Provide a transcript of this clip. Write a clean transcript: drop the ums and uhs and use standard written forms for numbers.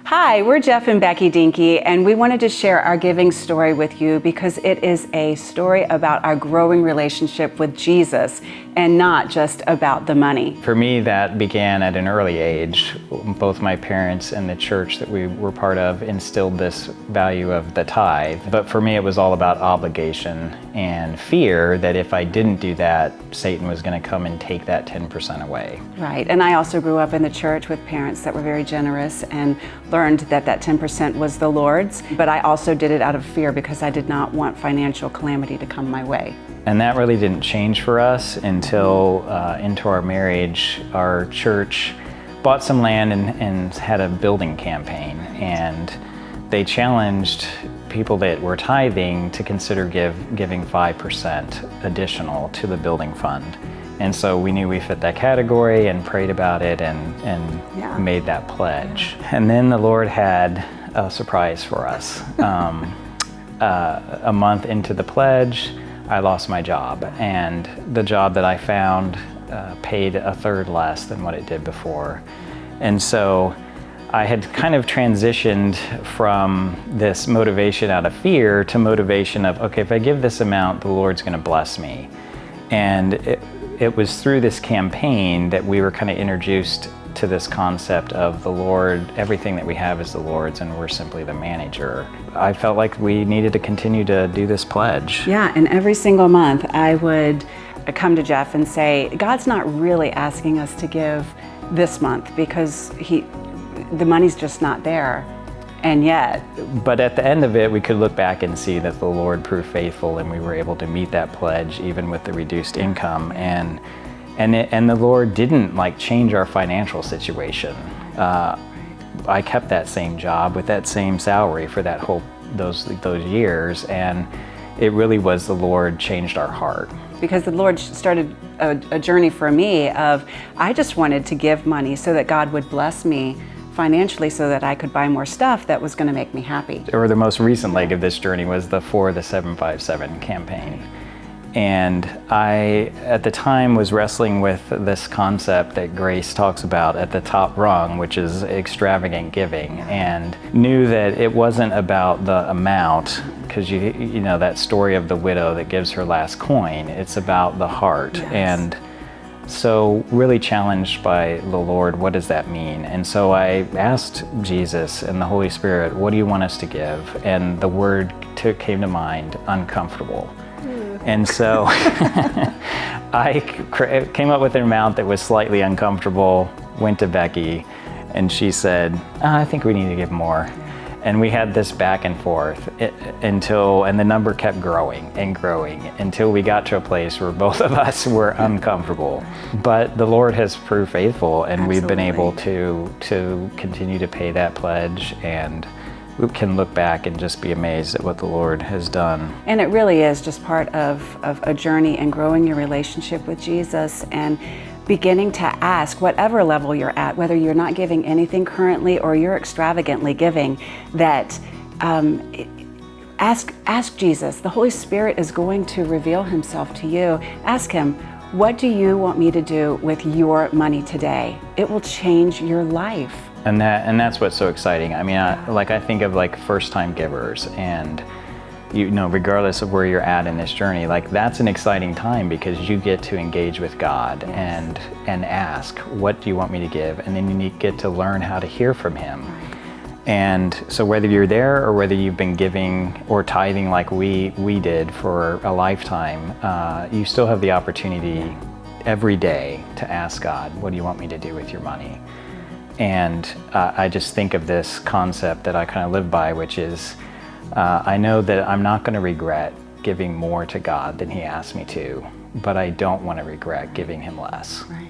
Hi, we're Jeff and Becky Dinky, and we wanted to share our giving story with you because it is a story about our growing relationship with Jesus and not just about the money. For me, that began at an early age. Both my parents and the church that we were part of instilled this value of the tithe. But for me, it was all about obligation and fear that if I didn't do that, Satan was going to come and take that 10% away. Right, and I also grew up in the church with parents that were very generous and learned that 10% was the Lord's, but I also did it out of fear because I did not want financial calamity to come my way. And that really didn't change for us until into our marriage. Our church bought some land and had a building campaign, and they challenged people that were tithing to consider giving 5% additional to the building fund. And so we knew we fit that category and prayed about it and made that pledge. And then the Lord had a surprise for us. A month into the pledge, I lost my job, and the job that I found paid a third less than what it did before. And so I had kind of transitioned from this motivation out of fear to motivation of, okay, if I give this amount, the Lord's going to bless me. And it was through this campaign that we were kind of introduced to this concept of the Lord, everything that we have is the Lord's and we're simply the manager. I felt like we needed to continue to do this pledge. Yeah, and every single month I would come to Jeff and say, God's not really asking us to give this month because the money's just not there. And yet. But at the end of it, we could look back and see that the Lord proved faithful and we were able to meet that pledge even with the reduced income. And the Lord didn't change our financial situation. I kept that same job with that same salary for those years, and it really was the Lord changed our heart. Because the Lord started a journey for me of, I just wanted to give money so that God would bless me financially so that I could buy more stuff that was going to make me happy. Or the most recent leg of this journey was the For the 757 campaign. And I, at the time, was wrestling with this concept that Grace talks about at the top rung, which is extravagant giving, and knew that it wasn't about the amount, because you know that story of the widow that gives her last coin. It's about the heart. Yes. And so really challenged by the Lord, what does that mean? And so I asked Jesus and the Holy Spirit, what do you want us to give? And the word came to mind, uncomfortable. And so I came up with an amount that was slightly uncomfortable, went to Becky, and she said, I think we need to give more. And we had this back and forth and the number kept growing and growing until we got to a place where both of us were uncomfortable. But the Lord has proved faithful, and Absolutely. We've been able to continue to pay that pledge, and we can look back and just be amazed at what the Lord has done. And it really is just part of a journey and growing your relationship with Jesus and beginning to ask, whatever level you're at, whether you're not giving anything currently or you're extravagantly giving, that ask Jesus. The Holy Spirit is going to reveal himself to you. Ask him, what do you want me to do with your money today? It will change your life. And that's what's so exciting. I mean, I think of first-time givers, and regardless of where you're at in this journey, that's an exciting time because you get to engage with God. Yes. and ask, what do you want me to give? And then you get to learn how to hear from him. Right. And so whether you're there or whether you've been giving or tithing like we did for a lifetime, you still have the opportunity every day to ask God, what do you want me to do with your money? And I just think of this concept that I kind of live by, which is I know that I'm not going to regret giving more to God than he asked me to, but I don't want to regret giving him less. Right.